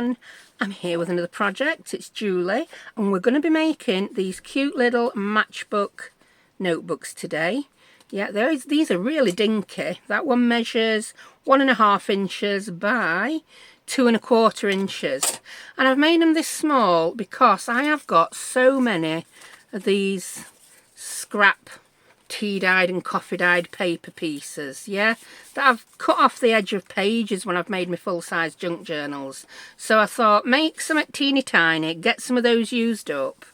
everyone. I'm here with another project. It's Julie and we're going to be making these cute little matchbook notebooks today. Yeah, these are really dinky. That one measures 1.5 inches by 2.25 inches. And I've made them this small because I have got so many of these scrap tea-dyed and coffee-dyed paper pieces, yeah, that I've cut off the edge of pages when I've made my full-size junk journals. So I thought, make some teeny tiny, get some of those used up,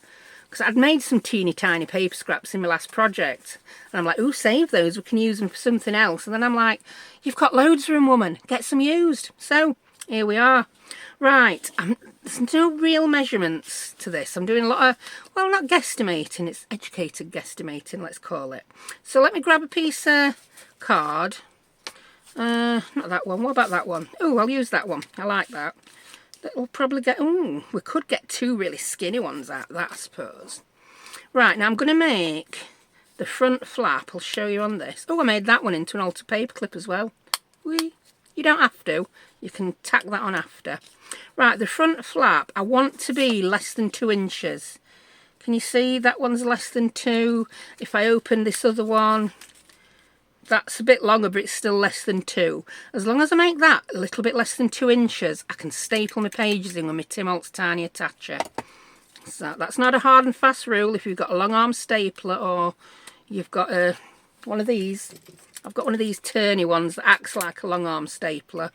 because I'd made some teeny tiny paper scraps in my last project, and I'm like, oh, save those, we can use them for something else. And then I'm like, you've got loads of them, woman, get some used. So here we are. Right, there's no real measurements to this. I'm doing a lot of, well, not guesstimating, it's educated guesstimating, let's call it. So let me grab a piece of card. Not that one, what about that one? Oh, I'll use that one, I like that. We'll probably get, oh, we could get 2 really skinny ones out of that, I suppose. Right, now I'm going to make the front flap, I'll show you on this. Oh, I made that one into an alter paper clip as well. Whee! You don't have to, you can tack that on after. Right, the front flap, I want to be less than 2 inches. Can you see that one's less than 2? If I open this other one, that's a bit longer, but it's still less than 2. As long as I make that a little bit less than 2 inches, I can staple my pages in with my Tim Holtz tiny attacher. So that's not a hard and fast rule if you've got a long arm stapler or you've got one of these. I've got one of these turny ones that acts like a long arm stapler.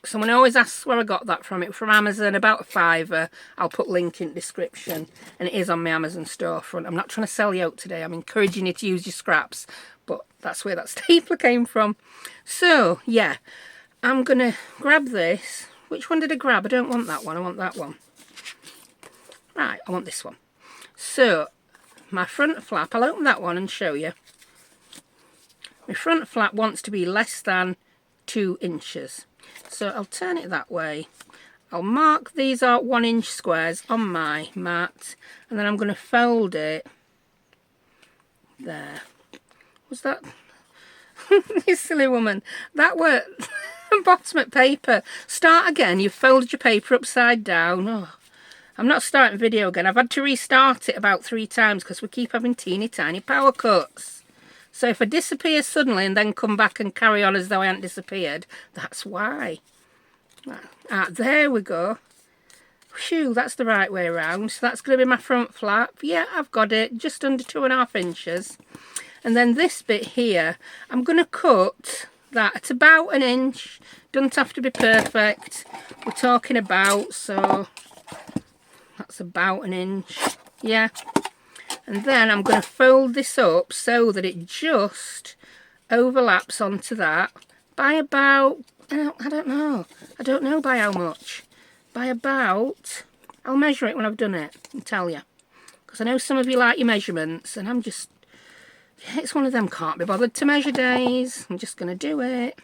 Someone always asks where I got that from. It was from Amazon, about a £5. I'll put link in the description, and it is on my Amazon storefront. I'm not trying to sell you out today. I'm encouraging you to use your scraps, but that's where that stapler came from. So yeah, I'm gonna grab this. Which one did I grab? I don't want that one. I want that one. Right, I want this one. So my front flap, I'll open that one and show you. My front flap wants to be less than 2 inches. So I'll turn it that way. I'll mark these are 1 inch squares on my mat, and then I'm going to fold it there. Was that? You silly woman. That were bottom at paper. Start again. You've folded your paper upside down. Oh, I'm not starting video again. I've had to restart it about 3 times because we keep having teeny tiny power cuts. So if I disappear suddenly and then come back and carry on as though I hadn't disappeared, that's why. There we go. Phew, that's the right way around. So that's going to be my front flap. Yeah, I've got it, just under 2.5 inches. And then this bit here, I'm going to cut that at about 1 inch. Doesn't have to be perfect. We're talking about, so that's about 1 inch. Yeah. And then I'm going to fold this up so that it just overlaps onto that by about, I don't know by how much. By about, I'll measure it when I've done it and tell you. Because I know some of you like your measurements and I'm just, yeah, it's one of them can't be bothered to measure days. I'm just going to do it.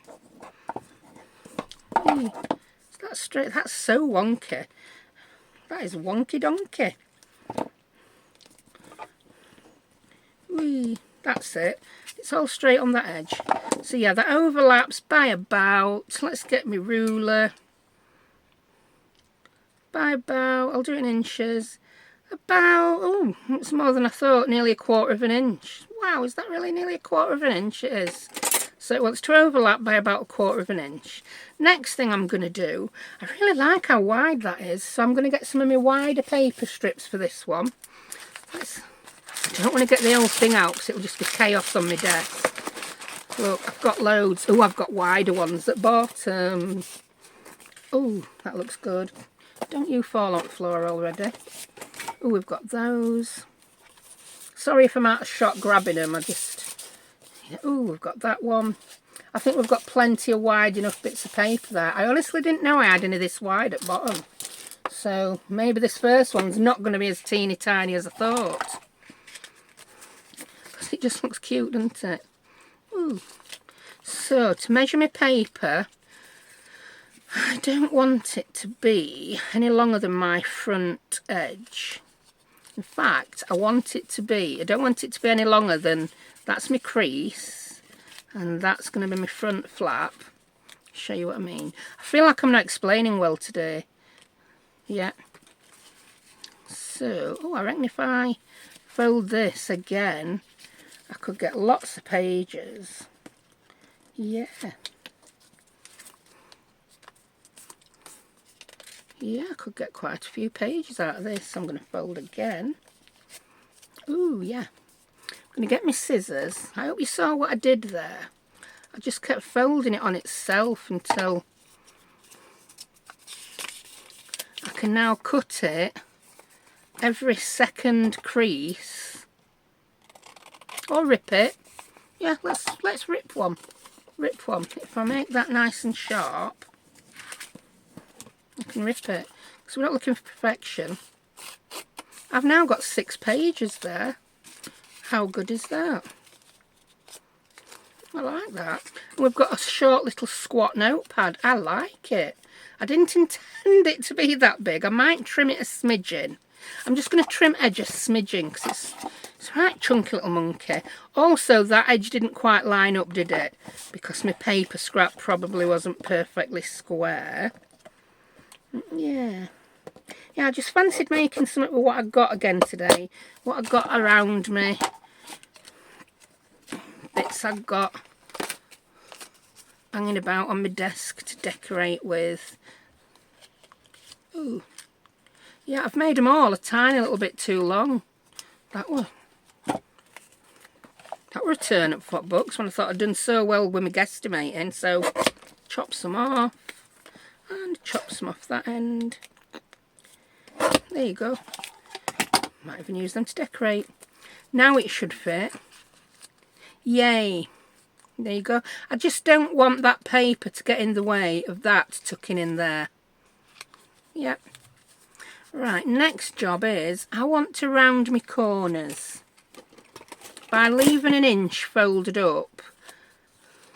Hey, that's straight, that's so wonky. That is wonky donkey. Whee, that's it. It's all straight on that edge. So yeah, that overlaps by about, let's get my ruler. By about, I'll do it in inches. About, oh, it's more than I thought, nearly 1/4 inch. Wow, is that really nearly 1/4 inch? It is. So it wants to overlap by about 1/4 inch. Next thing I'm going to do, I really like how wide that is, so I'm going to get some of my wider paper strips for this one. I don't want to get the whole thing out because it will just be chaos on my desk. Look, I've got loads. Oh, I've got wider ones at bottom. Oh, that looks good. Don't you fall on the floor already. Oh, we've got those. Sorry if I'm out of shot grabbing them. Oh, we've got that one. I think we've got plenty of wide enough bits of paper there. I honestly didn't know I had any this wide at bottom. So maybe this first one's not going to be as teeny tiny as I thought. It just looks cute, doesn't it? Ooh. So to measure my paper, I don't want it to be any longer than my front edge. In fact, I don't want it to be any longer than, that's my crease, and that's going to be my front flap. Show you what I mean. I feel like I'm not explaining well today. Yeah. So, oh, I reckon if I fold this again, I could get lots of pages. Yeah. Yeah, I could get quite a few pages out of this. I'm going to fold again. Ooh, yeah. I'm going to get my scissors. I hope you saw what I did there. I just kept folding it on itself until I can now cut it every second crease. Or rip it. Yeah, let's rip one. Rip one. If I make that nice and sharp, I can rip it. Because we're not looking for perfection. I've now got 6 pages there. How good is that? I like that. And we've got a short little squat notepad. I like it. I didn't intend it to be that big. I might trim it a smidgen. I'm just going to trim edge a smidgen because it's a right chunky little monkey. Also, that edge didn't quite line up, did it? Because my paper scrap probably wasn't perfectly square. Yeah. Yeah, I just fancied making something with what I got again today. What I got around me. Bits I got hanging about on my desk to decorate with. Ooh. Yeah, I've made them all a tiny little bit too long. That were a turn up for books when I thought I'd done so well with my guesstimating. So chop some off and chop some off that end. There you go. Might even use them to decorate. Now it should fit. Yay. There you go. I just don't want that paper to get in the way of that tucking in there. Yep. Right, next job is I want to round my corners by leaving an inch folded up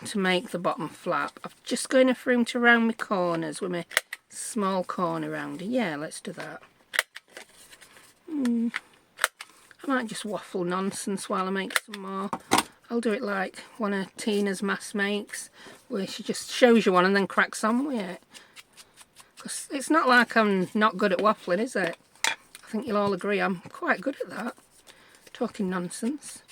to make the bottom flap. I've just got enough room to round my corners with my small corner rounder. Yeah, let's do that. I might just waffle nonsense while I make some more. I'll do it like one of Tina's mass makes, where she just shows you one and then cracks on with it. Because it's not like I'm not good at waffling, is it? I think you'll all agree I'm quite good at that. Talking nonsense.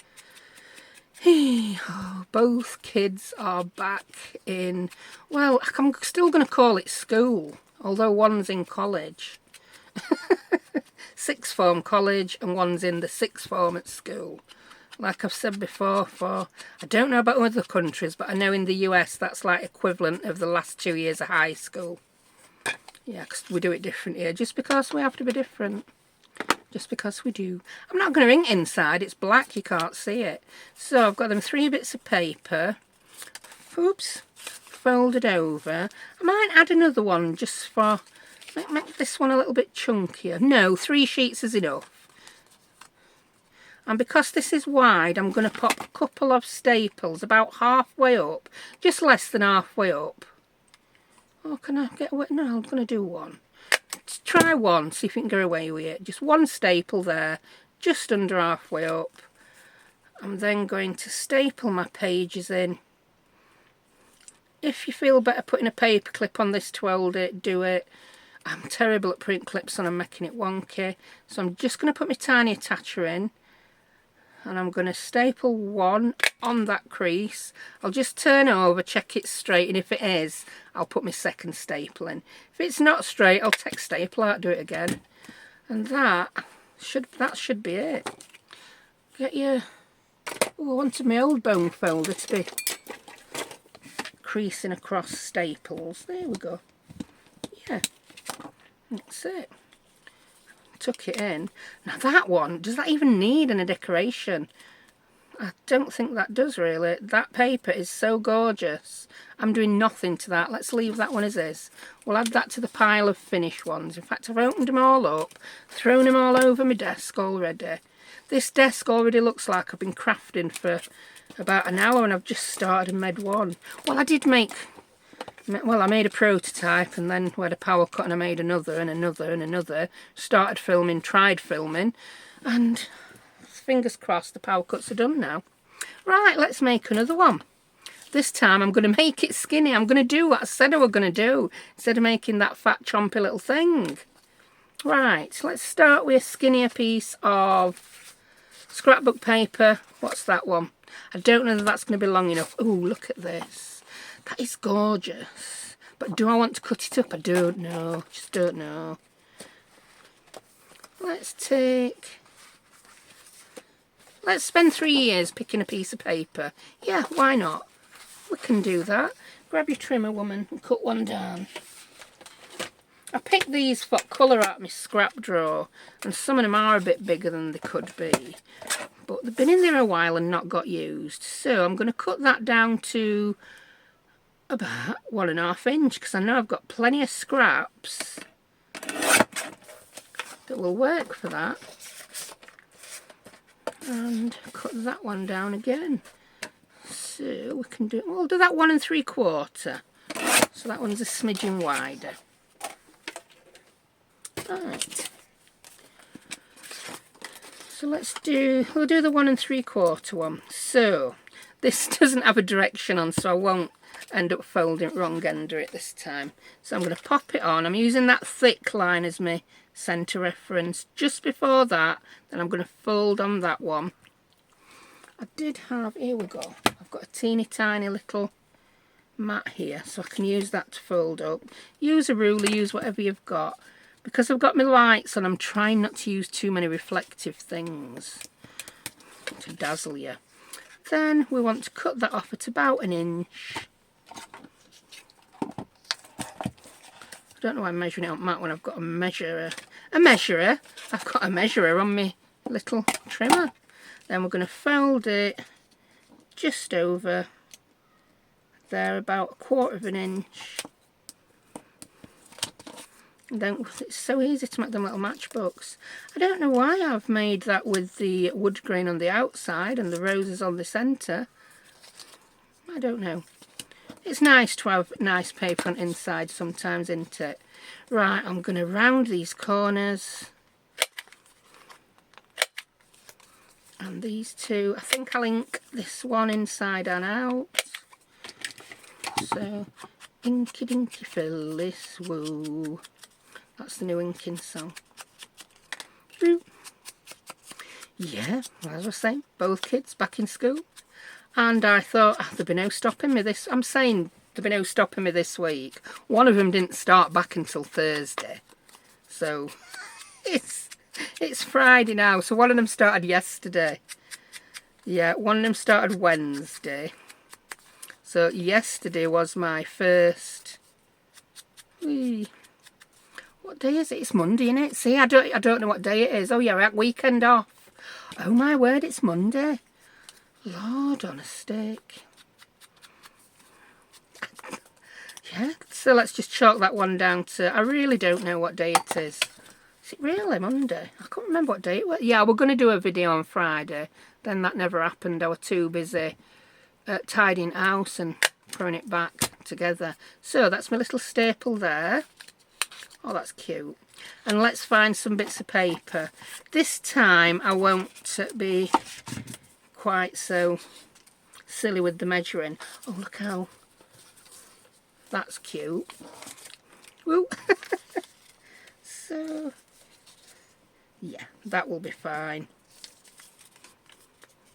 Oh, both kids are back in, well, I'm still going to call it school, although one's in college. Sixth form college and one's in the sixth form at school. Like I've said before, I don't know about other countries, but I know in the US that's like equivalent of the last 2 years of high school. Yeah, because we do it different here, just because we have to be different. Just because we do. I'm not going to ink inside, it's black, you can't see it. So I've got them 3 bits of paper, oops, folded over. I might add another one just for, make this one a little bit chunkier. No, 3 sheets is enough. And because this is wide, I'm going to pop a couple of staples about halfway up, just less than halfway up. Oh, can I get away? No, I'm going to do one. Let's try one, see if we can get away with it. Just one staple there, just under halfway up. I'm then going to staple my pages in. If you feel better putting a paper clip on this to hold it, do it. I'm terrible at print clips and I'm making it wonky. So I'm just going to put my tiny attacher in. And I'm going to staple one on that crease. I'll just turn over, check it's straight, and if it is, I'll put my second staple in. If it's not straight, I'll take staple out, do it again. And that should be it. Get your... Oh, I wanted my old bone folder to be creasing across staples. There we go. Yeah, that's it. Tuck it in. Now that one, does that even need a decoration? I don't think that does really. That paper is so gorgeous. I'm doing nothing to that. Let's leave that one as is. We'll add that to the pile of finished ones. In fact, I've opened them all up, thrown them all over my desk already. This desk already looks like I've been crafting for about an hour and I've just started and made one. Well, I made a prototype and then we had a power cut and I made another and another and another. Started filming, tried filming, and fingers crossed the power cuts are done now. Right, let's make another one. This time I'm going to make it skinny. I'm going to do what I said I was going to do instead of making that fat chompy little thing. Right, let's start with a skinnier piece of scrapbook paper. What's that one? I don't know if that's going to be long enough. Oh, look at this. That is gorgeous. But do I want to cut it up? I don't know. Just don't know. Let's spend 3 years picking a piece of paper. Yeah, why not? We can do that. Grab your trimmer, woman, and cut one down. I picked these for colour out of my scrap drawer, and some of them are a bit bigger than they could be. But they've been in there a while and not got used. So I'm going to cut that down to about 1.5 inch, because I know I've got plenty of scraps that will work for that. And cut that one down again. So we can do, we'll do that 1 3/4. So that one's a smidgen wider. Right. So we'll do the 1 3/4 one. So this doesn't have a direction on, so I won't end up folding it wrong under it this time. So I'm going to pop it on. I'm using that thick line as my centre reference. Just before that, then I'm going to fold on that one. I did have, here we go, I've got a teeny tiny little mat here, so I can use that to fold up. Use a ruler, use whatever you've got. Because I've got my lights on, I'm trying not to use too many reflective things to dazzle you. Then we want to cut that off at about 1 inch. I don't know why I'm measuring it on mat when I've got a measurer. I've got a measurer on my little trimmer. Then we're going to fold it just over there, about 1/4 inch. And then it's so easy to make them little matchbooks. I don't know why I've made that with the wood grain on the outside and the roses on the centre. I don't know. It's nice to have nice paper on inside sometimes, isn't it? Right, I'm going to round these corners. And these two, I think I'll ink this one inside and out. So, inky dinky fill this, woo. That's the new inking song. Woo. Yeah, as I was saying, both kids back in school. And I thought, there'd be no stopping me this. I'm saying there'd be no stopping me this week. One of them didn't start back until Thursday. So, it's Friday now. So one of them started yesterday. Yeah, one of them started Wednesday. So yesterday was my first. What day is it? It's Monday, isn't it? See, I don't know what day it is. Oh yeah, we're at weekend off. Oh my word, it's Monday. Lord on a stick. Yeah, so let's just chalk that one down to, I really don't know what day it is. Is it really Monday? I can't remember what day it was. Yeah, we're going to do a video on Friday. Then that never happened. I was too busy tidying house and throwing it back together. So that's my little staple there. Oh, that's cute. And let's find some bits of paper. This time I won't be quite so silly with the measuring. Oh, look how that's cute. Woo. So yeah, that will be fine.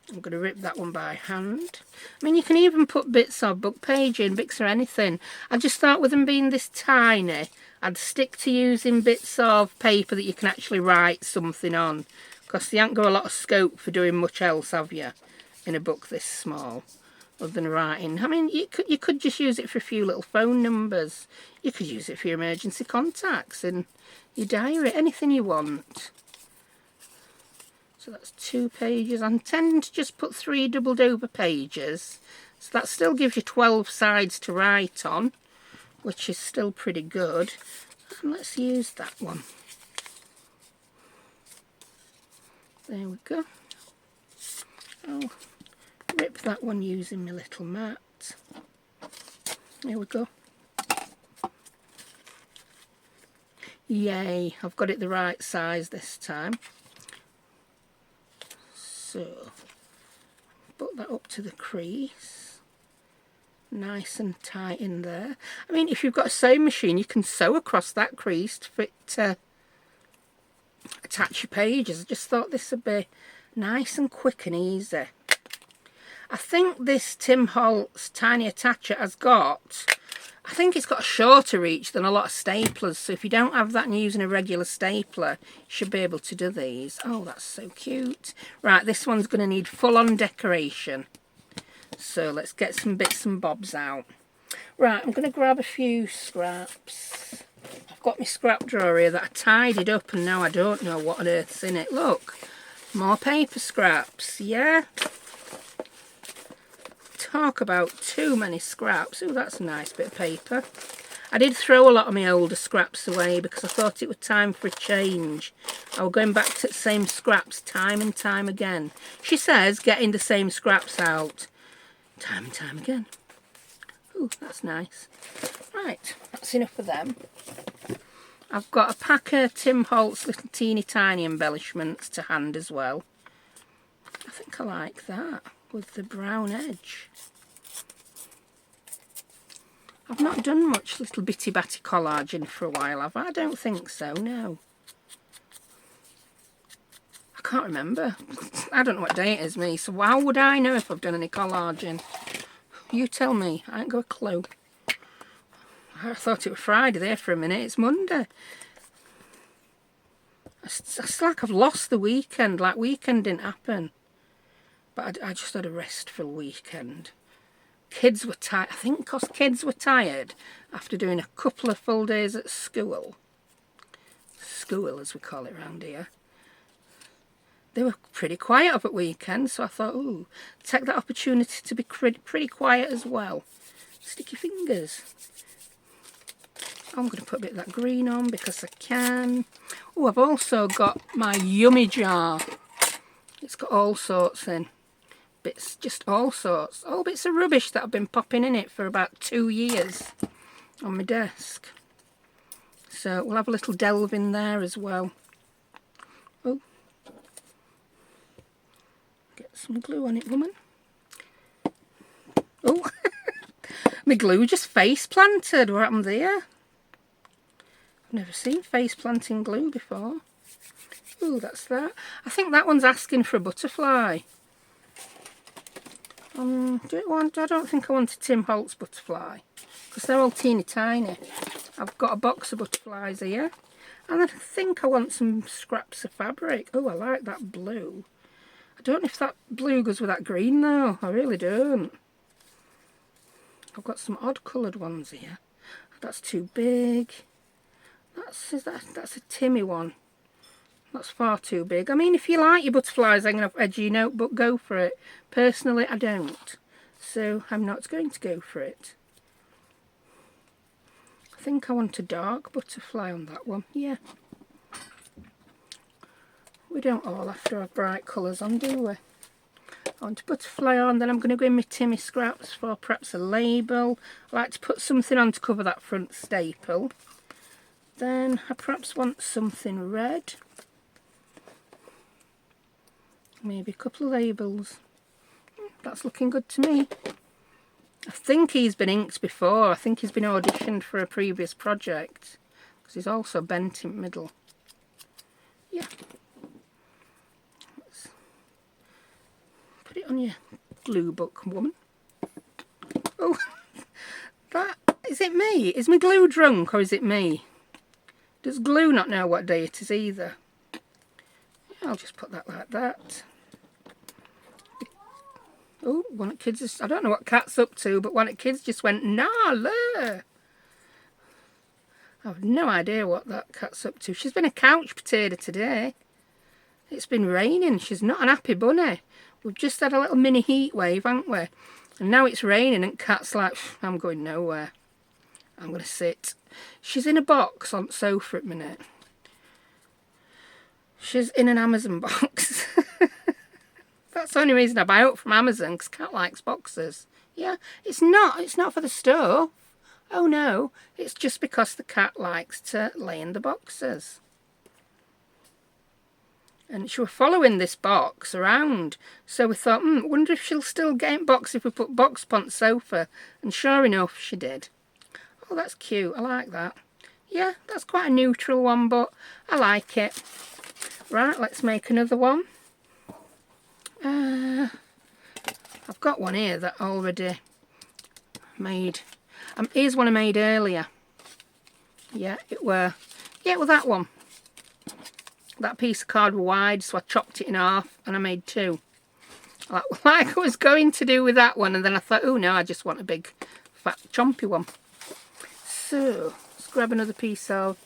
I'm going to rip that one by hand. I mean, you can even put bits of book page in, bits or anything. I just thought with them being this tiny, I'd stick to using bits of paper that you can actually write something on. Because you haven't got a lot of scope for doing much else, have you, in a book this small, other than writing. I mean, you could just use it for a few little phone numbers. You could use it for your emergency contacts and your diary, anything you want. So that's 2 pages. I tend to just put 3 doubled over pages. So that still gives you 12 sides to write on, which is still pretty good. And let's use that one. There we go. I'll rip that one using my little mat. There we go. Yay, I've got it the right size this time. So, put that up to the crease. nice and tight in there. I mean, if you've got a sewing machine, you can sew across that crease for it to attach your pages. I just thought this would be nice and quick and easy. I think this Tim Holtz tiny attacher has got, I think it's got a shorter reach than a lot of staplers, so if you don't have that and you're using a regular stapler, you should be able to do these. Oh, that's so cute. Right, this one's going to need full-on decoration. So let's get some bits and bobs out. Right, I'm going to grab a few scraps. I've got my scrap drawer here that I tidied up and now I don't know what on earth's in it. Look, more paper scraps, yeah? Talk about too many scraps. Oh, that's a nice bit of paper. I did throw a lot of my older scraps away because I thought it was time for a change. I was going back to the same scraps time and time again. She says getting the same scraps out time and time again. Oh, that's nice. Right, that's enough of them. I've got a pack of Tim Holtz little teeny tiny embellishments to hand as well. I think I like that with the brown edge. I've not done much little bitty batty collaging for a while, have I? I don't think so, no. I can't remember. I don't know what day it is, me, so how would I know if I've done any collaging? You tell me. I ain't got a clue. I thought it was Friday there for a minute. It's Monday. It's like I've lost the weekend. Like, weekend didn't happen. But I just had a restful weekend. Kids were tired. I think because kids were tired after doing a couple of full days at school. School, as we call it around here. They were pretty quiet up at weekend, so I thought, ooh, take that opportunity to be pretty quiet as well. Stick your fingers. I'm going to put a bit of that green on because I can. Oh, I've also got my yummy jar. It's got all sorts in. Bits, just all sorts. All bits of rubbish that I've been popping in it for about 2 years on my desk. So we'll have a little delve in there as well. Oh. Get some glue on it, woman. Oh. My glue just face planted. What happened there? I've never seen face planting glue before. Oh, that's that. I think that one's asking for a butterfly. I don't think I want a Tim Holtz butterfly because they're all teeny tiny. I've got a box of butterflies here and I think I want some scraps of fabric. Oh, I like that blue. I don't know if that blue goes with that green though. I really don't. I've got some odd coloured ones here. That's too big. That's a Timmy one. That's far too big. I mean, if you like your butterflies hanging off the edge of your notebook, go for it. Personally, I don't. So I'm not going to go for it. I think I want a dark butterfly on that one. Yeah. We don't all have to have bright colours on, do we? I want a butterfly on, then I'm going to go in my Timmy scraps for perhaps a label. I like to put something on to cover that front staple. Then I perhaps want something red. Maybe a couple of labels. That's looking good to me. I think he's been inked before. I think he's been auditioned for a previous project. Because he's also bent in the middle. Yeah. Let's put it on your glue book, woman. Oh, that, is it me? Is my glue drunk or is it me? Does glue not know what day it is either? I'll just put that like that. Oh, one of the kids just, I don't know what Cat's up to, but one of the kids just went, nah, I have no idea what that cat's up to. She's been a couch potato today. It's been raining. She's not an happy bunny. We've just had a little mini heat wave, haven't we? And now it's raining and Cat's like, I'm going nowhere. I'm going to sit. She's in a box on the sofa at the minute. She's in an Amazon box. That's the only reason I buy it from Amazon, because Cat likes boxes. Yeah, it's not for the stuff. Oh no, it's just because the cat likes to lay in the boxes. And she was following this box around. So we thought, wonder if she'll still get in box if we put box on the sofa. And sure enough, she did. Oh, that's cute. I like that. Yeah, that's quite a neutral one, but I like it. Right, let's make another one. I've got one here that I already made. Here's one I made earlier. Yeah, it were that one. That piece of card were wide, so I chopped it in half and I made two. Like I was going to do with that one, and then I thought, oh no, I just want a big fat chompy one. So let's grab another piece of.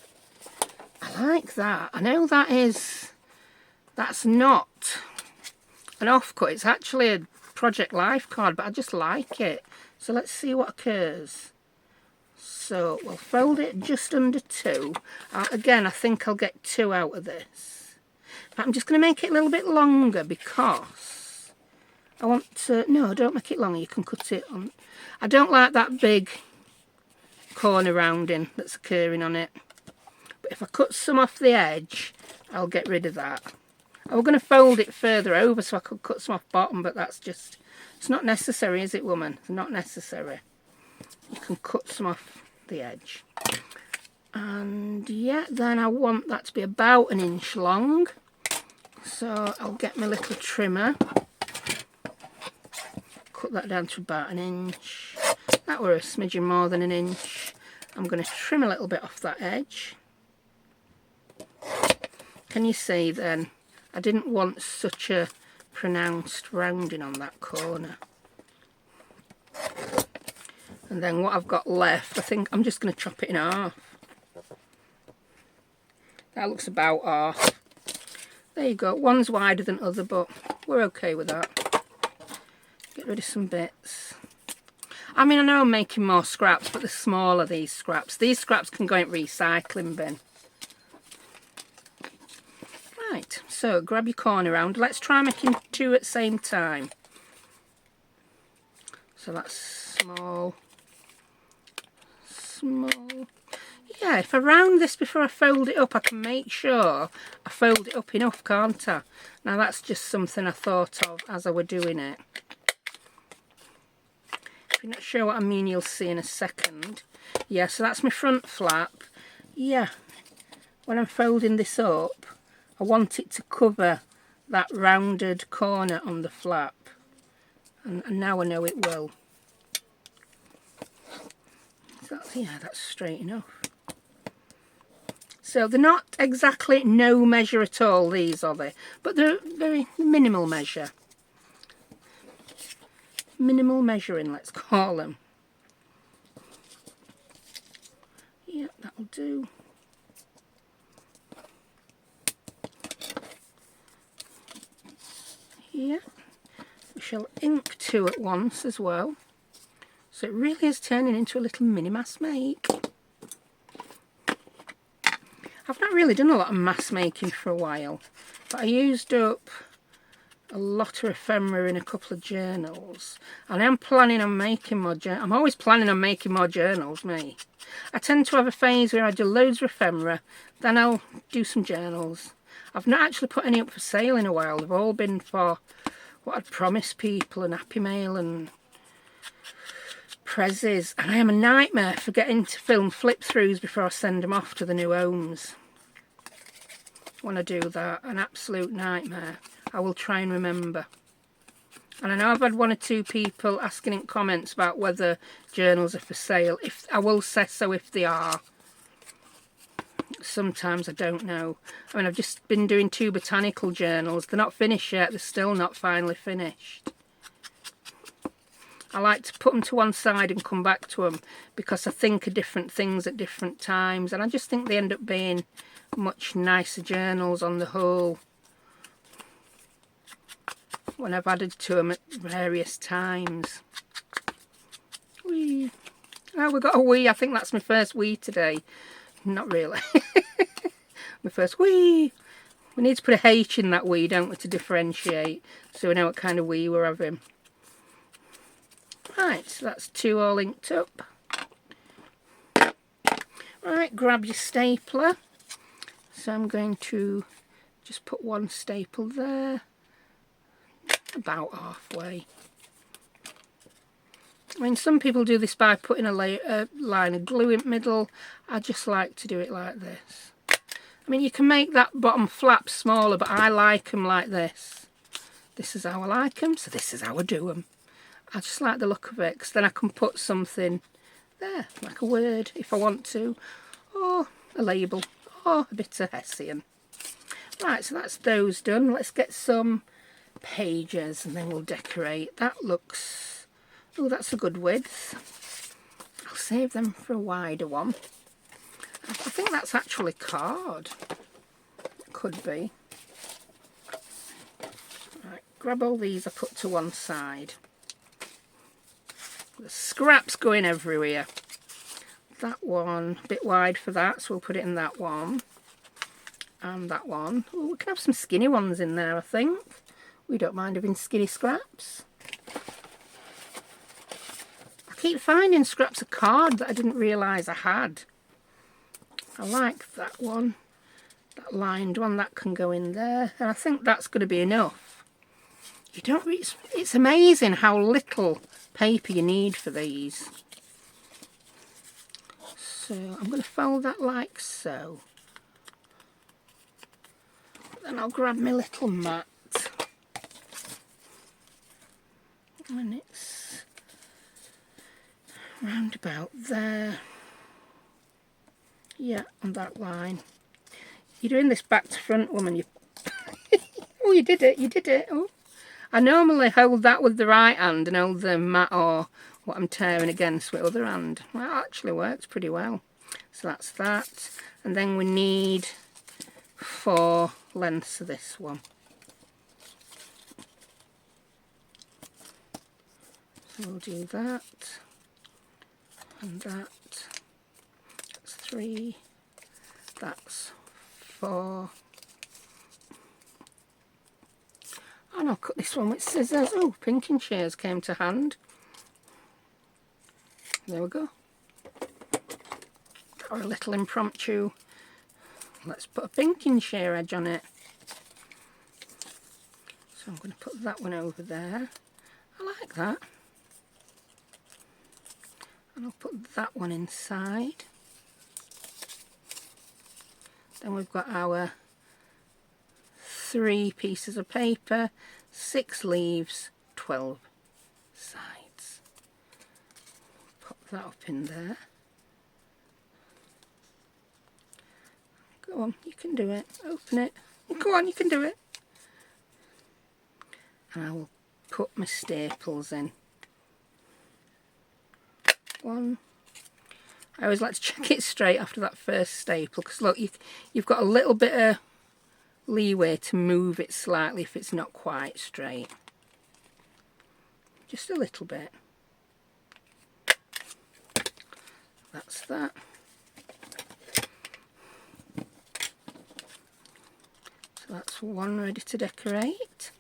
I like that. I know that's not an offcut. It's actually a Project Life card, but I just like it. So let's see what occurs. So we'll fold it just under 2. Again, I think I'll get 2 out of this. But I'm just going to make it a little bit longer because I want to... No, don't make it longer. You can cut it on... I don't like that big corner rounding that's occurring on it. But if I cut some off the edge, I'll get rid of that. I was going to fold it further over so I could cut some off bottom, but that's just... It's not necessary, is it, woman? It's not necessary. You can cut some off the edge. And yeah, then I want that to be about 1 inch long. So I'll get my little trimmer. Cut that down to about 1 inch. That were a smidgen more than 1 inch. I'm going to trim a little bit off that edge. Can you see then? I didn't want such a pronounced rounding on that corner. And then what I've got left, I think I'm just going to chop it in half. That looks about half. There you go. One's wider than other, but we're okay with that. Get rid of some bits. I mean, I know I'm making more scraps, but they're smaller, these scraps. These scraps can go in recycling bin. Right, so grab your corner round. Let's try making 2 at the same time. So that's small. Yeah, if I round this before I fold it up, I can make sure I fold it up enough, can't I? Now that's just something I thought of as I were doing it. If you're not sure what I mean, you'll see in a second. Yeah, so that's my front flap. Yeah, when I'm folding this up, I want it to cover that rounded corner on the flap. And now I know it will. So yeah, that's straight enough. So they're not exactly no measure at all, these are they? But they're very minimal measure. Minimal measuring, let's call them. Yeah, that'll do. Yeah. We shall ink 2 at once as well. So it really is turning into a little mini mass make. I've not really done a lot of mass making for a while, but I used up a lot of ephemera in a couple of journals, and I'm planning on making more journals. I'm always planning on making more journals, me. I tend to have a phase where I do loads of ephemera, then I'll do some journals. I've not actually put any up for sale in a while. They've all been for what I'd promised people and Happy Mail and prezzies, and I am a nightmare for getting to film flip-throughs before I send them off to the new homes. When I do that, an absolute nightmare. I will try and remember. And I know I've had 1 or 2 people asking in comments about whether journals are for sale. If I will say so if they are. Sometimes I don't know. I mean, I've just been doing 2 botanical journals. They're not finished yet. They're still not finally finished. I like to put them to one side and come back to them because I think of different things at different times, and I just think they end up being much nicer journals on the whole when I've added to them at various times. Wee. Oh, we got a wee. I think that's my first wee today. Not really. My first wee. We need to put a H in that wee, don't we, to differentiate, so we know what kind of wee we're having. Right, so that's 2 all inked up. Right, grab your stapler. So I'm going to Just put one staple there, about halfway. I mean, some people do this by putting a line of glue in the middle. I just like to do it like this. I mean, you can make that bottom flap smaller, but I like them like this. This is how I like them, so this is how I do them. I just like the look of it, because then I can put something there, like a word if I want to, or a label, or a bit of Hessian. Right, so that's those done. Let's get some pages and then we'll decorate. That looks, oh, that's a good width. I'll save them for a wider one. I think that's actually card. Could be. Right, grab all these I put to one side. The scraps going everywhere. That one, a bit wide for that, so we'll put it in that one. And that one. Oh, we can have some skinny ones in there, I think. We don't mind having skinny scraps. I keep finding scraps of card that I didn't realise I had. I like that one. That lined one, that can go in there. And I think that's going to be enough. You don't really, it's amazing how little paper you need for these. So I'm going to fold that like so. Then I'll grab my little mat. And it's round about there. Yeah, on that line. You're doing this back to front, woman. You oh, you did it, you did it. Oh. I normally hold that with the right hand and hold the mat or what I'm tearing against with the other hand. Well, that actually works pretty well. So that's that. And then we need 4 lengths of this one. So we'll do that. And that. That's 3. That's 4. And I'll cut this one with scissors. Oh, pinking shears came to hand. There we go. Or a little impromptu. Let's put a pinking shear edge on it. So I'm going to put that one over there. I like that. And I'll put that one inside. Then we've got our 3 pieces of paper, 6 leaves, 12 sides. Pop that up in there. Go on, you can do it. Open it. Go on, you can do it. And I will put my staples in. 1. I always like to check it straight after that first staple, because look, you've got a little bit of leeway to move it slightly if it's not quite straight. Just a little bit. That's that. So that's one ready to decorate.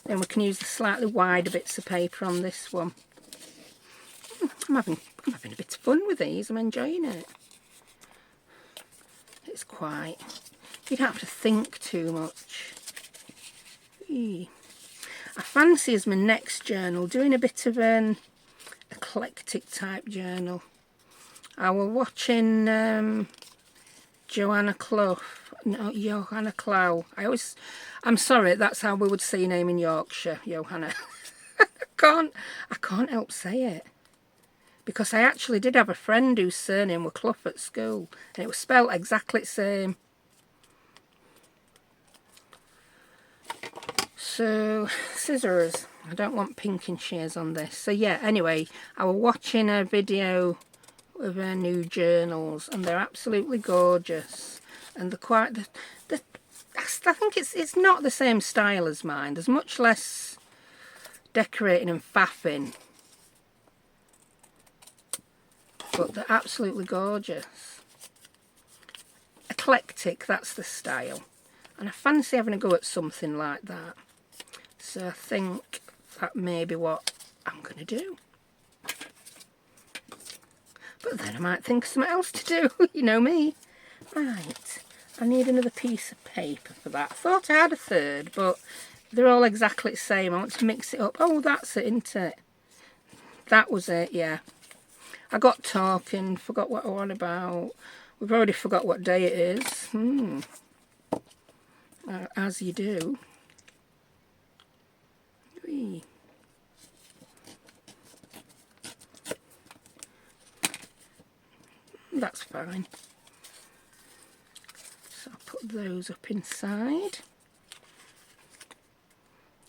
Then we can use the slightly wider bits of paper on this one. I'm having a bit of fun with these. I'm enjoying it. It's quite... You don't have to think too much. I fancy as my next journal doing a bit of an eclectic type journal. I was watching Joanna Clough. No, Johanna Clough. I'm sorry, that's how we would say your name in Yorkshire, Johanna. I can't help say it. Because I actually did have a friend whose surname was Clough at school. And it was spelled exactly the same. So, scissors. I don't want pinking shears on this. So yeah, anyway, I was watching a video of her new journals. And they're absolutely gorgeous. And they're quite... I think it's not the same style as mine. There's much less decorating and faffing. But they're absolutely gorgeous. Eclectic, that's the style. And I fancy having a go at something like that. So I think that may be what I'm going to do. But then I might think of something else to do. You know me. Right. I need another piece of paper for that. I thought I had a third, but they're all exactly the same. I want to mix it up. Oh, that's it, isn't it? That was it, yeah. I got talking, forgot what I was on about. We've already forgot what day it is. As you do. Whee. That's fine. So I'll put those up inside.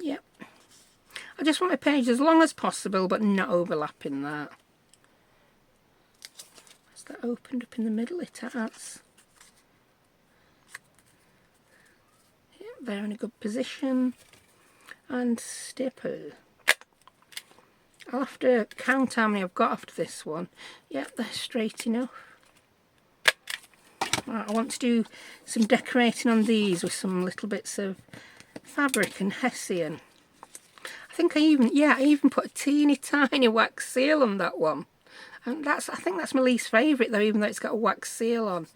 Yep. I just want my page as long as possible, but not overlapping that. Has that opened up in the middle? It has. Yep, they're in a good position. And staple. I'll have to count how many I've got after this one. Yep, they're straight enough. Right, I want to do some decorating on these with some little bits of fabric and hessian. I think I even put a teeny tiny wax seal on that one. And I think that's my least favourite though, even though it's got a wax seal on.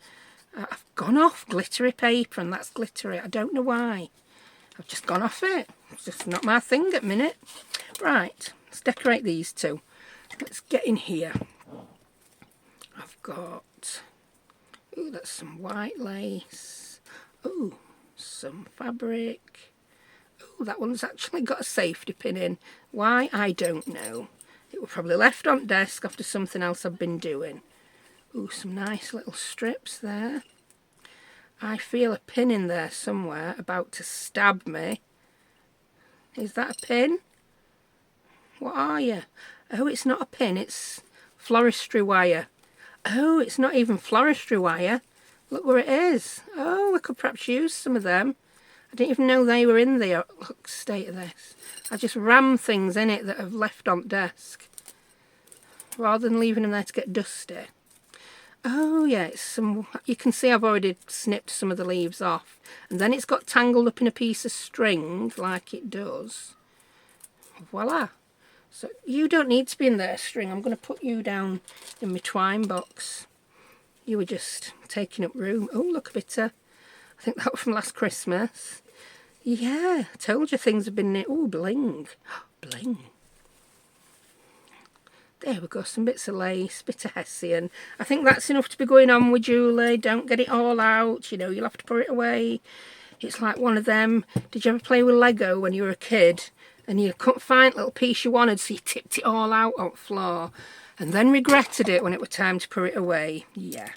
I've gone off glittery paper, and that's glittery. I don't know why. I've just gone off it. It's just not my thing at the minute. Right, let's decorate these two. Let's get in here. I've got, ooh, that's some white lace. Ooh, some fabric. Ooh, that one's actually got a safety pin in. Why? I don't know. It was probably left on desk after something else I've been doing. Ooh, some nice little strips there. I feel a pin in there somewhere about to stab me. Is that a pin? What are you? Oh, it's not a pin, it's floristry wire. Oh, it's not even floristry wire. Look where it is. Oh, we could perhaps use some of them. I didn't even know they were in there. Look, state of this. I just ram things in it that I've left on desk, rather than leaving them there to get dusty. Oh yeah, it's some, you can see I've already snipped some of the leaves off, and then it's got tangled up in a piece of string like it does. Voila. So you don't need to be in there, string. I'm going to put you down in my twine box. You were just taking up room. Oh, look a bit I think that was from last Christmas. Yeah, I told you things have been near. Oh, bling. Bling. There we go, some bits of lace, bit of hessian. I think that's enough to be going on with Julie. Don't get it all out, you know, you'll have to put it away. It's like one of them. Did you ever play with Lego when you were a kid and you couldn't find a little piece you wanted, so you tipped it all out on the floor and then regretted it when it was time to put it away? Yeah.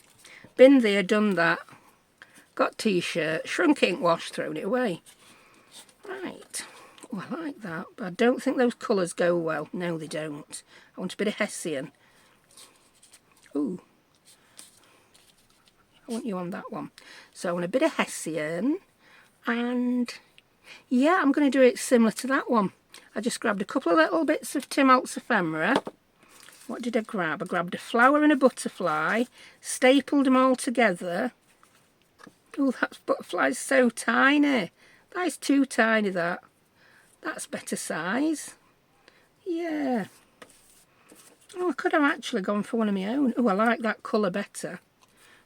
Been there, done that. Got t-shirt, shrunk ink wash, thrown it away. Right. Oh, I like that, but I don't think those colours go well. No, they don't. I want a bit of hessian. Ooh. I want you on that one. So I want a bit of hessian, and yeah, I'm going to do it similar to that one. I just grabbed a couple of little bits of Tim Holtz ephemera. What did I grab? I grabbed a flower and a butterfly, stapled them all together. Oh, that butterfly's so tiny. That is too tiny, that. That's better size. Yeah. Oh, I could have actually gone for one of my own. Oh, I like that colour better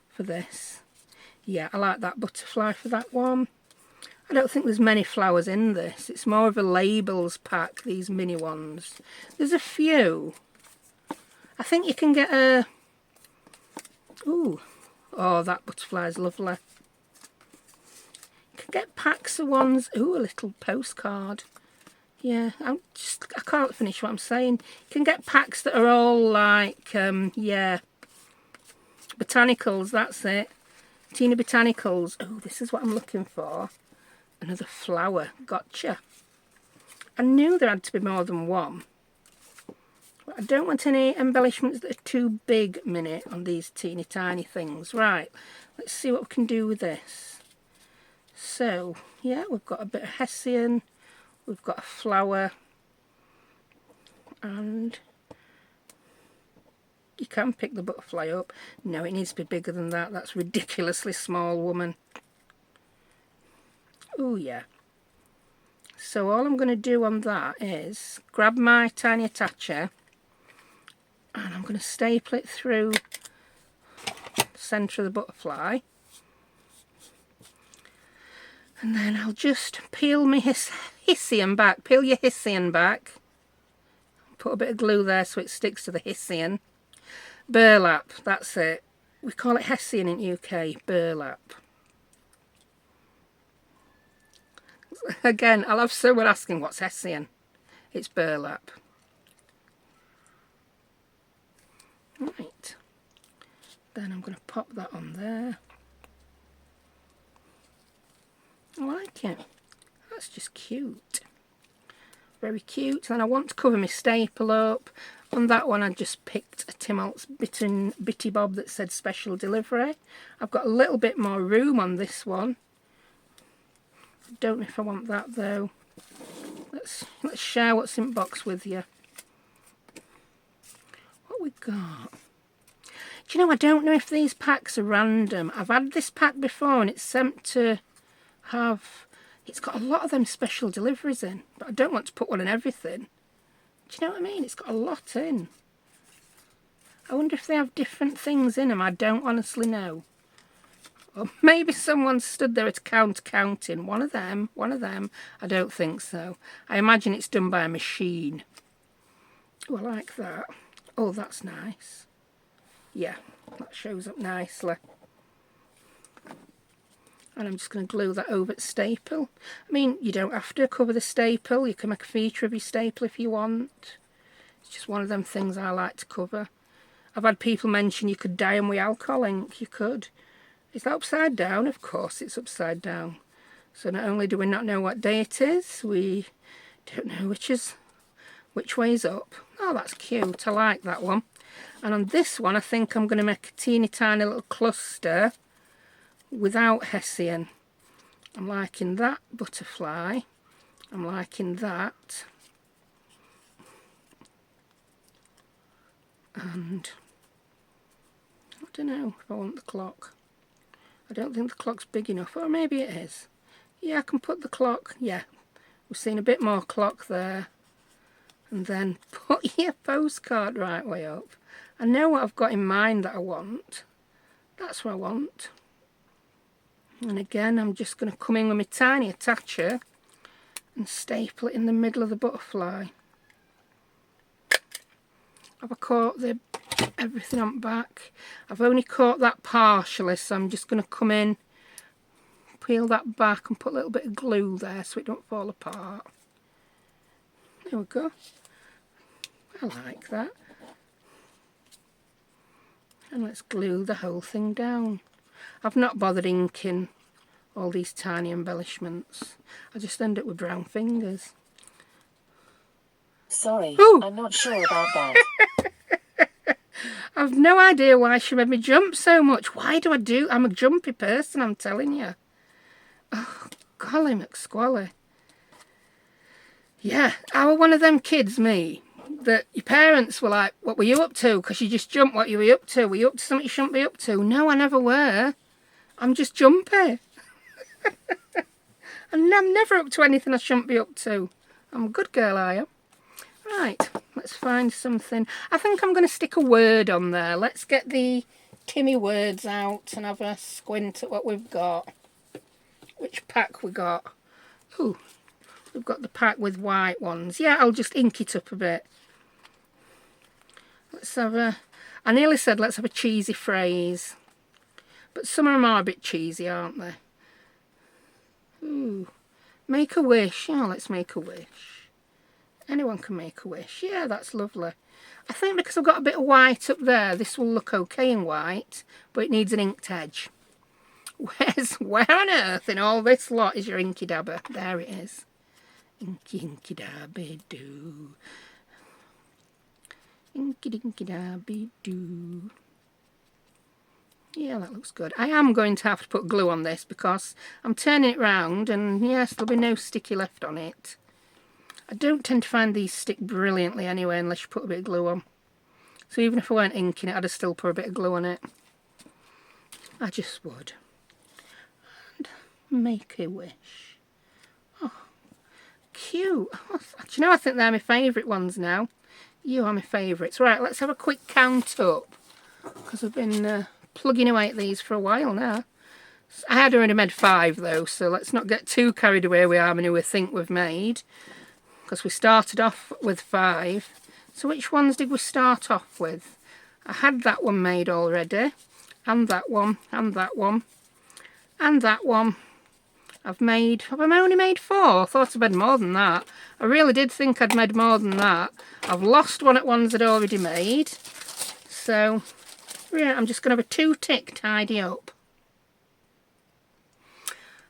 for this. Yeah, I like that butterfly for that one. I don't think there's many flowers in this. It's more of a labels pack, these mini ones. There's a few. I think you can get a... Ooh. Oh, that butterfly's lovely. You can get packs of ones. Ooh, a little postcard. Yeah, I can't finish what I'm saying. You can get packs that are all like, yeah, botanicals, that's it. Teeny botanicals. Oh, this is what I'm looking for. Another flower. Gotcha. I knew there had to be more than one. But I don't want any embellishments that are too big a minute on these teeny tiny things. Right, let's see what we can do with this. So, yeah, we've got a bit of hessian. We've got a flower, and you can pick the butterfly up. No, it needs to be bigger than that. That's ridiculously small, woman. Oh yeah. So all I'm going to do on that is grab my tiny attacher, and I'm going to staple it through the centre of the butterfly. And then I'll just peel my Hessian back. Peel your Hessian back. Put a bit of glue there so it sticks to the Hessian. Burlap, that's it. We call it Hessian in UK, burlap. Again, I'll have someone asking what's Hessian. It's burlap. Right. Then I'm going to pop that on there. I like it. That's just cute. Very cute. And I want to cover my staple up. On that one I just picked a Tim Holtz Bitty Bob that said special delivery. I've got a little bit more room on this one. I don't know if I want that though. Let's share what's in box with you. What we got? Do you know, I don't know if these packs are random. I've had this pack before and it's sent to have... It's got a lot of them special deliveries in, but I don't want to put one in everything. Do you know what I mean? It's got a lot in. I wonder if they have different things in them. I don't honestly know. Or maybe someone stood there at counting. One of them. I don't think so. I imagine it's done by a machine. Oh, I like that. Oh, that's nice. Yeah, that shows up nicely. And I'm just going to glue that over the staple. I mean, you don't have to cover the staple. You can make a feature of your staple if you want. It's just one of them things I like to cover. I've had people mention you could dye them with alcohol ink. You could. Is that upside down? Of course it's upside down. So not only do we not know what day it is, we don't know which way's up. Oh, that's cute. I like that one. And on this one, I think I'm going to make a teeny tiny little cluster without Hessian. I'm liking that butterfly. I'm liking that. And I don't know if I want the clock. I don't think the clock's big enough, or maybe it is. Yeah, I can put the clock. Yeah, we've seen a bit more clock there. And then put your postcard right way up. I know what I've got in mind that I want. That's what I want. And again, I'm just going to come in with my tiny attacher and staple it in the middle of the butterfly. Have I caught everything on the back? I've only caught that partially, so I'm just going to come in, peel that back and put a little bit of glue there so it don't fall apart. There we go. I like that. And let's glue the whole thing down. I've not bothered inking all these tiny embellishments. I just end up with brown fingers. Sorry, Ooh. I'm not sure about that. I've no idea why she made me jump so much. Why do I do? I'm a jumpy person, I'm telling you. Oh, golly McSqually. Yeah, I were one of them kids, me, that your parents were like, what were you up to? Because you just jumped, what you were up to? Were you up to something you shouldn't be up to? No, I never were. I'm just jumpy. And I'm never up to anything I shouldn't be up to. I'm a good girl, I am. Right, let's find something. I think I'm going to stick a word on there. Let's get the Timmy words out and have a squint at what we've got. Which pack we got? Ooh, we've got the pack with white ones. Yeah, I'll just ink it up a bit. Let's have a... I nearly said let's have a cheesy phrase. But some of them are a bit cheesy, aren't they? Ooh, make a wish. Oh, let's make a wish. Anyone can make a wish. Yeah, that's lovely. I think because I've got a bit of white up there, this will look okay in white, but it needs an inked edge. Where on earth in all this lot is your inky dabber? There it is. Inky inky dabby doo. Inky dinky dabby doo. Yeah, that looks good. I am going to have to put glue on this because I'm turning it round and yes, there'll be no sticky left on it. I don't tend to find these stick brilliantly anyway unless you put a bit of glue on. So even if I weren't inking it, I'd have still put a bit of glue on it. I just would. And make a wish. Oh, cute. Oh, do you know, I think they're my favourite ones now. You are my favourites. Right, let's have a quick count up because I've been... plugging away at these for a while now. I had already made 5 though, so let's not get too carried away with how many we think we've made, because we started off with 5. So which ones did we start off with? I had that one made already, and that one, and that one, and that one. Have I only made 4? I thought I'd made more than that. I really did think I'd made more than that. I've lost one at ones I'd already made. So, yeah, I'm just going to have a 2-tick tidy up.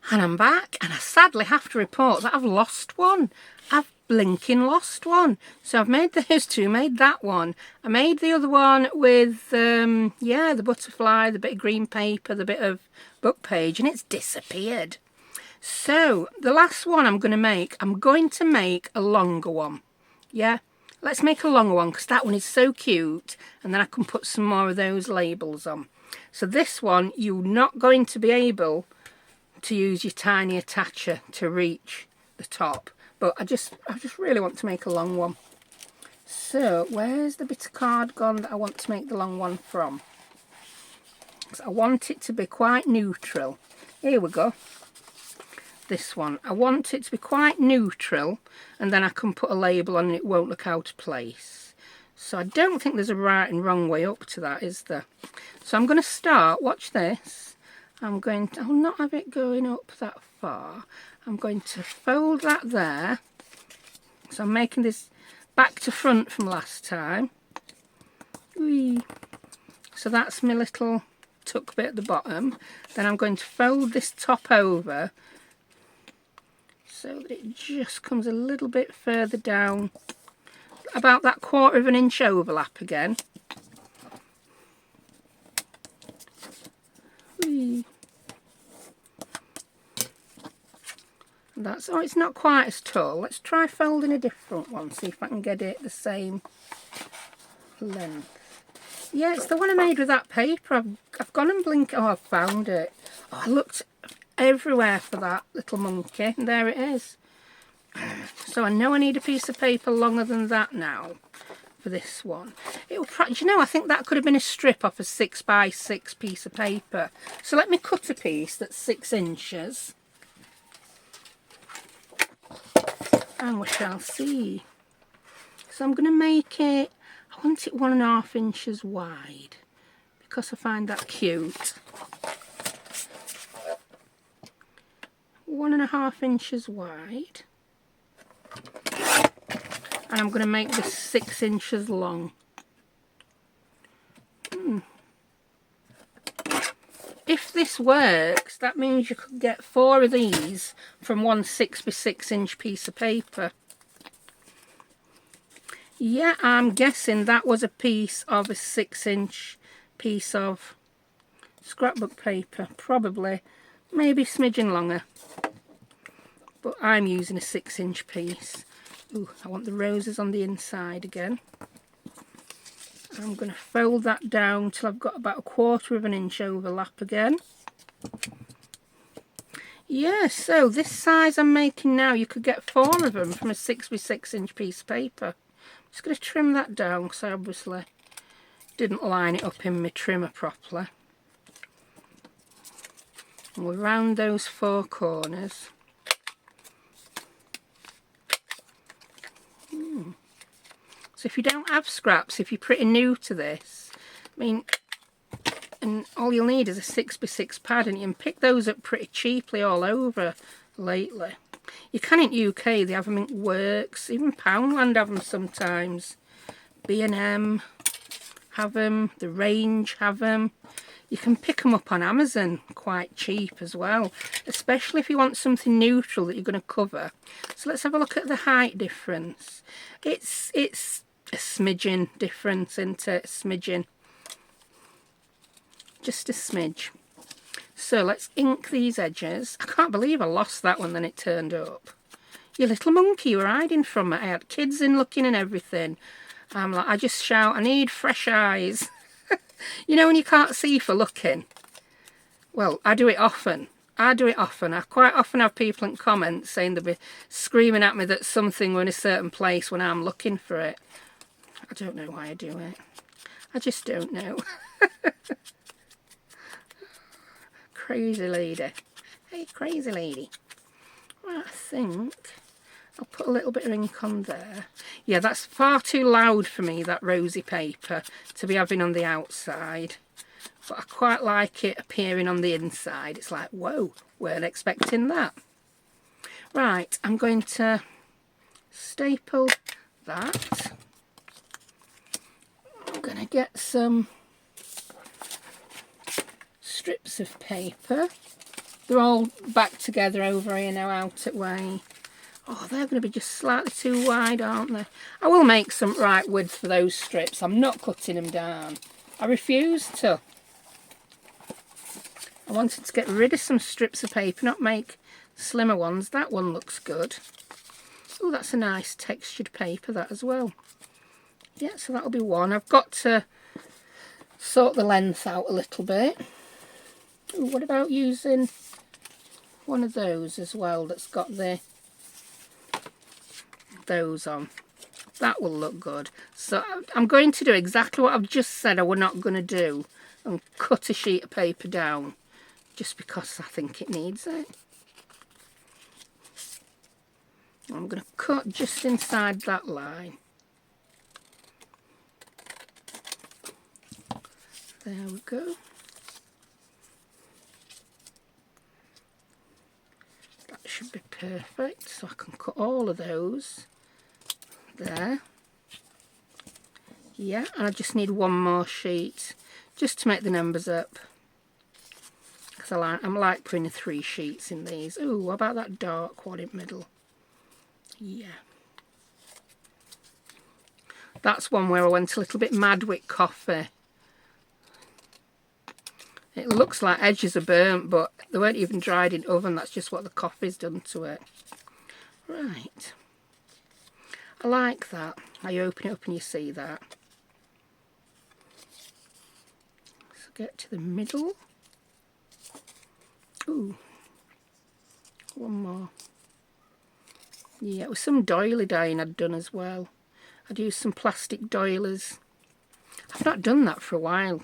And I'm back, and I sadly have to report that I've lost one. I've blinking lost one. So I've made those 2, made that one. I made the other one with, yeah, the butterfly, the bit of green paper, the bit of book page, and it's disappeared. So, the last one I'm going to make a longer one. Yeah, let's make a longer one because that one is so cute, and then I can put some more of those labels on. So this one, you're not going to be able to use your tiny attacher to reach the top, but I just really want to make a long one. So, where's the bit of card gone that I want to make the long one from? Because I want it to be quite neutral. Here we go. This one, I want it to be quite neutral, and then I can put a label on and it won't look out of place. So I don't think there's a right and wrong way up to that, is there? So I'm going to start, watch this, I'll not have it going up that far. I'm going to fold that there. So I'm making this back to front from last time. Whee. So that's my little tuck bit at the bottom. Then I'm going to fold this top over so that it just comes a little bit further down, about that 1/4 inch overlap again. Whee. That's, oh, it's not quite as tall. Let's try folding a different one, see if I can get it the same length. Yeah, it's the one I made with that paper. I've gone and blinked. Oh, I've found it. Oh, I looked everywhere for that little monkey, and there it is. So I know I need a piece of paper longer than that now for this one. Do you know, I think that could have been a strip off a 6x6 piece of paper. So let me cut a piece that's 6 inches. And we shall see. So I'm going to make it, I want it 1.5 inches wide, because I find that cute. 1.5 inches wide, and I'm going to make this 6 inches long. If this works, that means you could get 4 of these from one 6x6 inch piece of paper. Yeah, I'm guessing that was a piece of a 6 inch piece of scrapbook paper, probably, maybe smidgen longer. But I'm using a 6 inch piece. Ooh, I want the roses on the inside again. I'm going to fold that down till I've got about 1/4 inch overlap again. Yeah, so this size I'm making now, you could get 4 of them from a 6x6 inch piece of paper. I'm just going to trim that down because I obviously didn't line it up in my trimmer properly. And we'll round those 4 corners. So if you don't have scraps, if you're pretty new to this, I mean, and all you'll need is a 6x6 pad, and you can pick those up pretty cheaply all over lately. You can in UK, they have them in Works, even Poundland have them sometimes. B&M have them, The Range have them. You can pick them up on Amazon quite cheap as well, especially if you want something neutral that you're going to cover. So let's have a look at the height difference. It's a smidgen difference, isn't it? A smidgen. Just a smidge. So let's ink these edges. I can't believe I lost that one, then it turned up. You little monkey, you were hiding from me. I had kids in looking and everything. I'm like, I just shout, I need fresh eyes. You know when you can't see for looking? Well, I do it often. I quite often have people in comments saying they'll be screaming at me that something were in a certain place when I'm looking for it. I don't know why I do it. I just don't know. Crazy lady. Hey, crazy lady. Right, I think I'll put a little bit of ink on there. Yeah, that's far too loud for me, that rosy paper, to be having on the outside. But I quite like it appearing on the inside. It's like, whoa, weren't expecting that. Right, I'm going to staple that. I'm going to get some strips of paper. They're all back together over here now, out at way. Oh, they're going to be just slightly too wide, aren't they? I will make some right width for those strips. I'm not cutting them down. I refuse to. I wanted to get rid of some strips of paper, not make slimmer ones. That one looks good. Oh, that's a nice textured paper, that as well. Yeah, so that'll be one. I've got to sort the length out a little bit. Ooh, what about using one of those as well that's got those on? That will look good. So I'm going to do exactly what I've just said I were not going to do, and cut a sheet of paper down just because I think it needs it. I'm going to cut just inside that line. There we go. That should be perfect. So I can cut all of those there. Yeah, and I just need one more sheet just to make the numbers up. Because I like putting 3 sheets in these. Ooh, what about that dark one in the middle? Yeah. That's one where I went a little bit mad with coffee. It looks like edges are burnt, but they weren't even dried in oven. That's just what the coffee's done to it. Right. I like that. You open it up and you see that. So get to the middle. Ooh. One more. Yeah, it was some doily dyeing I'd done as well. I'd used some plastic doilies. I've not done that for a while.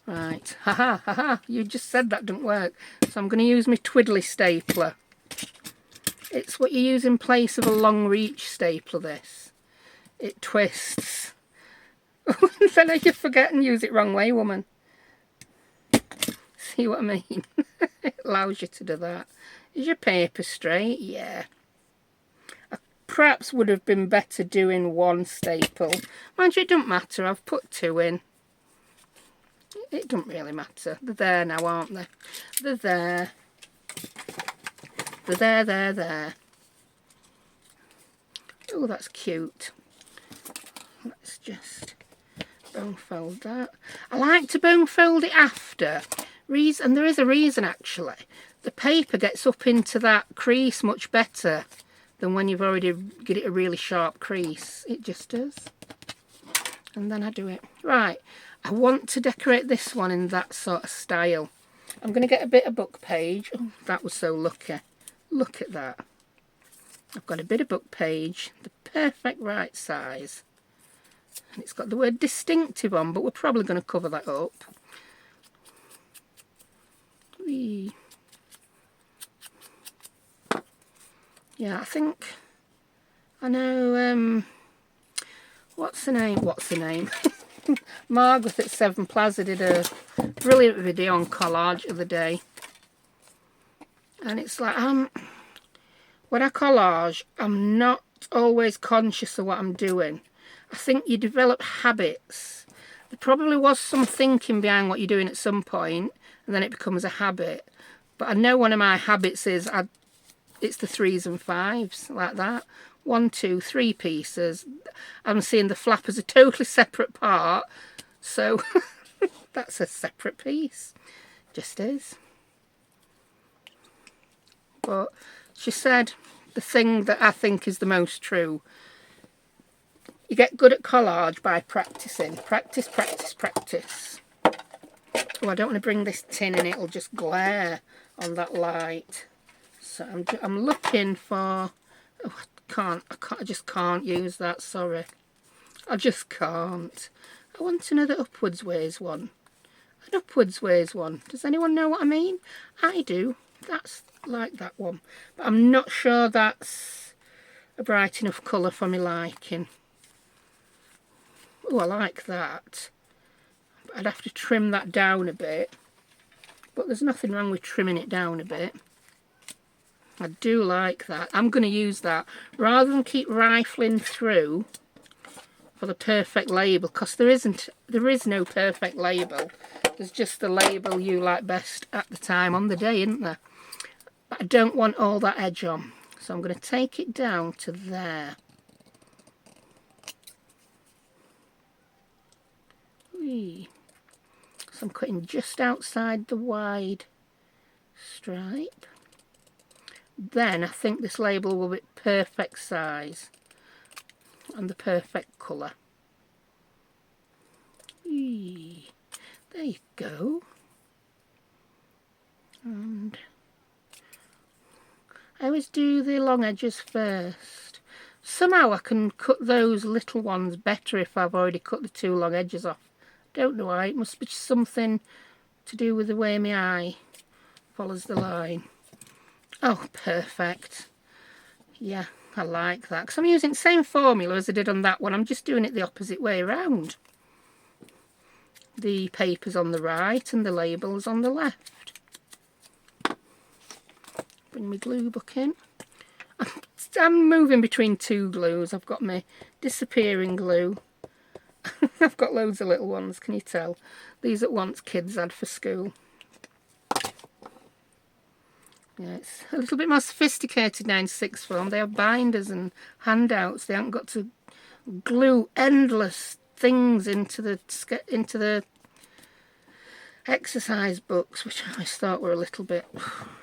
Right, haha, haha, you just said that didn't work. So I'm going to use my twiddly stapler. It's what you use in place of a long reach stapler, this. It twists. Then you forget and use it wrong way, woman. See what I mean? It allows you to do that. Is your paper straight? Yeah. I perhaps would have been better doing one staple. Mind you, it doesn't matter. I've put 2 in. It doesn't really matter. They're there now, aren't they? They're there. They're there. Oh, that's cute. Let's just bone fold that. I like to bone fold it after. And there is a reason, actually. The paper gets up into that crease much better than when you've already get it a really sharp crease. It just does. And then I do it. Right. I want to decorate this one in that sort of style. I'm going to get a bit of book page. Oh, that was so lucky. Look at that. I've got a bit of book page, the perfect right size. And it's got the word distinctive on, but we're probably going to cover that up. Whee. Yeah, I think I know, what's the name? Margaret at 7 Plaza did a brilliant video on collage the other day. And it's like, when I collage, I'm not always conscious of what I'm doing. I think you develop habits. There probably was some thinking behind what you're doing at some point, and then it becomes a habit. But I know one of my habits is it's the 3s and 5s, like that. 1, 2, 3 pieces. I'm seeing the flap as a totally separate part, so that's a separate piece. Just is. But she said the thing that I think is the most true. You get good at collage by practicing. Practice, practice, practice. Oh, I don't want to bring this tin in, it'll just glare on that light. So I'm looking for... Oh, I just can't use that, sorry. I just can't. I want another upwards ways one. an upwards ways one. Does anyone know what I mean? I do. That's like that one. But I'm not sure that's a bright enough colour for my liking. Oh, I like that. But I'd have to trim that down a bit. But there's nothing wrong with trimming it down a bit. I do like that. I'm going to use that rather than keep rifling through for the perfect label, because there is no perfect label. There's just the label you like best at the time on the day, isn't there? But I don't want all that edge on, so I'm going to take it down to there. Whee. So I'm cutting just outside the wide stripe. Then I think this label will be perfect size and the perfect colour. Eee, there you go. And I always do the long edges first. Somehow I can cut those little ones better if I've already cut the two long edges off. Don't know why. It must be something to do with the way my eye follows the line. Oh, perfect. Yeah, I like that. Because I'm using the same formula as I did on that one. I'm just doing it the opposite way around. The paper's on the right and the label's on the left. Bring my glue book in. I'm moving between two glues. I've got my disappearing glue. I've got loads of little ones, can you tell? These at once kids had for school. Yeah, it's a little bit more sophisticated now in sixth form. They have binders and handouts. They haven't got to glue endless things into the exercise books, which I always thought were a little bit,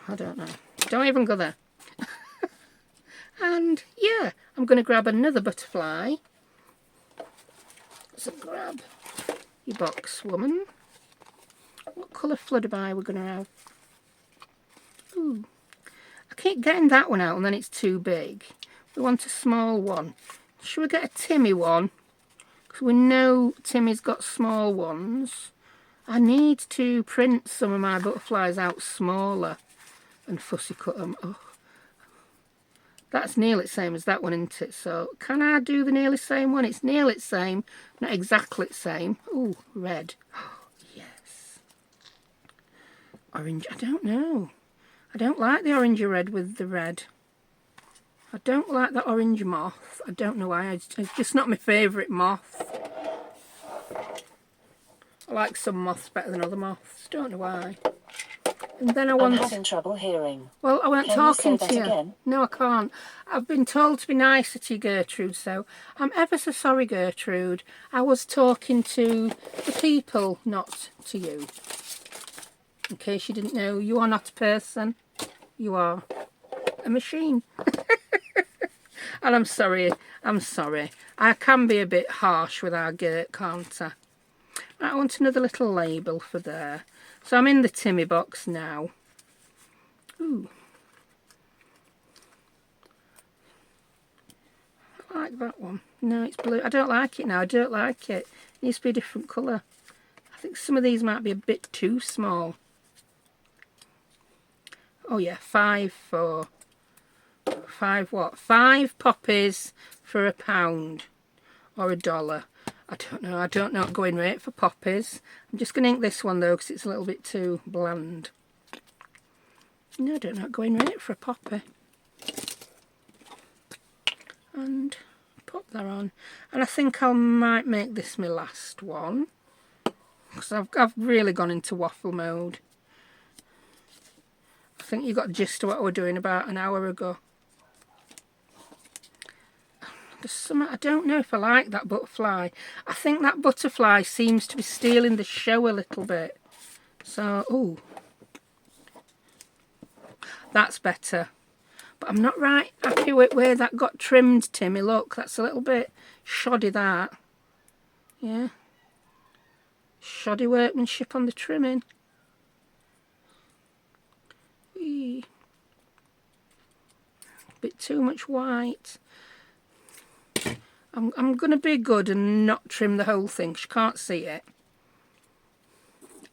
I don't know. Don't even go there. And yeah, I'm going to grab another butterfly. So grab your box, woman. What colour flutterby we're going to have? Ooh. I keep getting that one out and then it's too big. We want a small one. Should we get a Timmy one? Because we know Timmy's got small ones. I need to print some of my butterflies out smaller and fussy cut them. Oh. That's nearly the same as that one, isn't it? So can I do the nearly same one? It's nearly the same, not exactly the same. Oh, red. Oh, yes. Orange, I don't know. I don't like the orangey red with the red. I don't like the orange moth. I don't know why. It's just not my favourite moth. I like some moths better than other moths. Don't know why. And then I'm having trouble hearing. Well, I weren't talking to you. Again? No, I can't. I've been told to be nicer to you, Gertrude, so I'm ever so sorry, Gertrude. I was talking to the people, not to you. In case you didn't know, you are not a person. You are a machine. And I'm sorry. I can be a bit harsh with our Gert, can't I? Right, I want another little label for there. So I'm in the Timmy box now. Ooh. I like that one. No, it's blue. I don't like it now. I don't like it. It needs to be a different colour. I think some of these might be a bit too small. Oh yeah, 5 what? 5 poppies for £1 or $1. I don't know going rate for poppies. I'm just going to ink this one though because it's a little bit too bland. No, I don't know going rate for a poppy. And pop that on. And I think I might make this my last one. Because I've really gone into waffle mode. I think you got the gist of what I was doing about an hour ago. There's some, I don't know if I like that butterfly. I think that butterfly seems to be stealing the show a little bit. So, ooh. That's better. But I'm not right happy with where that got trimmed, Timmy. Look, that's a little bit shoddy, that. Yeah. Shoddy workmanship on the trimming. Whee. Bit too much white. I'm going to be good and not trim the whole thing because you can't see it.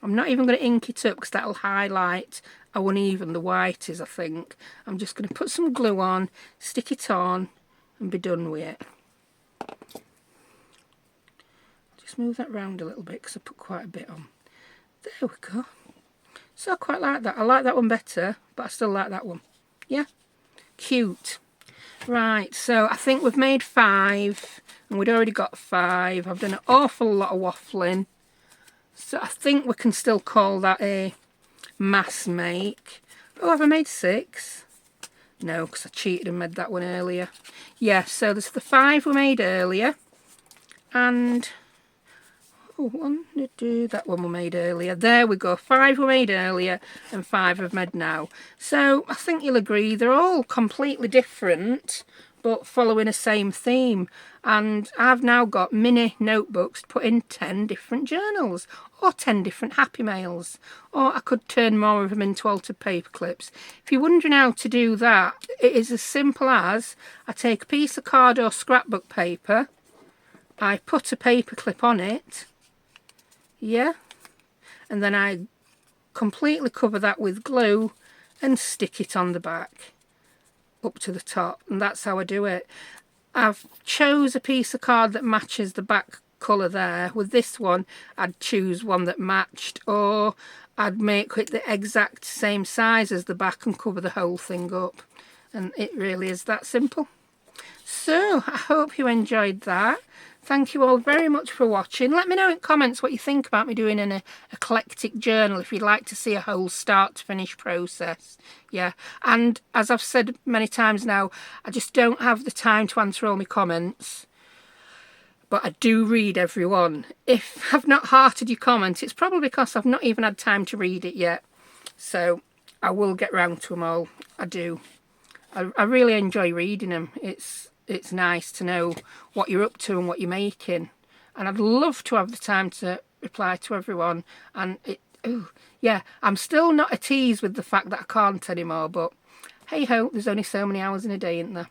I'm not even going to ink it up because that'll highlight how uneven the white is, I think. I'm just going to put some glue on, stick it on, and be done with it. Just move that round a little bit because I put quite a bit on. There we go. So I quite like that. I like that one better, but I still like that one. Yeah, cute. Right, so I think we've made 5, and we'd already got 5. I've done an awful lot of waffling. So I think we can still call that a mass make. Oh, have I made 6? No, because I cheated and made that one earlier. Yeah, so there's the 5 we made earlier. And that one we made earlier. There we go. 5 we made earlier and 5 I've made now. So I think you'll agree they're all completely different, but following the same theme. And I've now got mini notebooks to put in 10 different journals, or 10 different happy mails, or I could turn more of them into altered paper clips. If you're wondering how to do that, it is as simple as I take a piece of card or scrapbook paper, I put a paper clip on it, yeah, and then I completely cover that with glue and stick it on the back up to the top, and that's how I do it. I've chose a piece of card that matches the back colour there. With this one I'd choose one that matched, or I'd make it the exact same size as the back and cover the whole thing up, and it really is that simple. So I hope you enjoyed that. Thank you all very much for watching. Let me know in comments what you think about me doing an eclectic journal, if you'd like to see a whole start to finish process. Yeah, and as I've said many times now, I just don't have the time to answer all my comments, but I do read everyone. If I've not hearted your comment, it's probably because I've not even had time to read it yet. So I will get round to them all. I do. I really enjoy reading them. It's nice to know what you're up to and what you're making, and I'd love to have the time to reply to everyone. And yeah, I'm still not at ease with the fact that I can't anymore, but hey ho, there's only so many hours in a day, isn't there?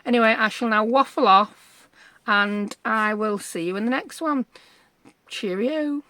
Anyway, I shall now waffle off, and I will see you in the next one. Cheerio.